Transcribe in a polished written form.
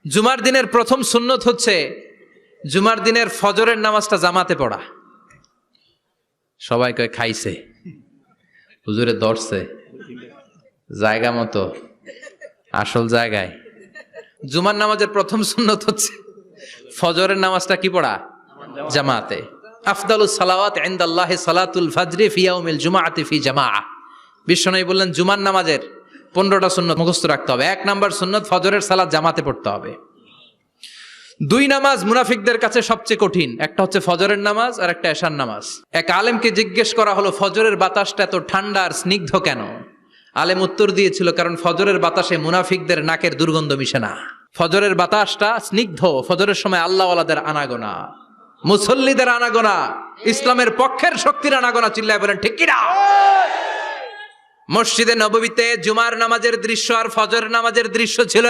জুমার দিনের প্রথম সুন্নত হচ্ছে জুমার দিনের ফজরের নামাজটা জামাতে পড়া। সবাই কয় খাইছে, হুজুরে ধরছে জায়গা মতো, আসল জায়গায়। জুমার নামাজের প্রথম সুন্নত হচ্ছে ফজরের নামাজটা কি পড়া? জামাতে। আফদালুস সালাওয়াত ইনদাল্লাহি সালাতুল ফাজরি ফি ইয়াউমিল জুমআতি ফি জামাআ। বিশ্বনবী বললেন জুমার নামাজের 15টা সুন্নত মুখস্থ রাখতে হবে। 1 নাম্বার সুন্নত ফজরের সালাত জামাতে পড়তে হবে। 2 নামাজ মুনাফিকদের কাছে সবচেয়ে কঠিন, একটা হচ্ছে ফজরের নামাজ আর একটা এশার নামাজ। এক আলেমকে জিজ্ঞেস করা হলো ফজরের বাতাসটা এত ঠান্ডা আর স্নিগ্ধ কেন? আলেম উত্তর দিয়েছিল, কারণ ফজরের বাতাসে মুনাফিকদের নাকের দুর্গন্ধ মিশে না। ফজরের বাতাসটা স্নিগ্ধ, ফজরের সময় আল্লাহওয়ালাদের আনাগোনা, মুসল্লিদের আনাগোনা, ইসলামের পক্ষের শক্তির আনাগোনা। চিল্লায় বলেন ঠিক কিনা? মসজিদে নববীতে জুমার নামাজের দৃশ্য আর ফজরের নামাজের দৃশ্য ছিল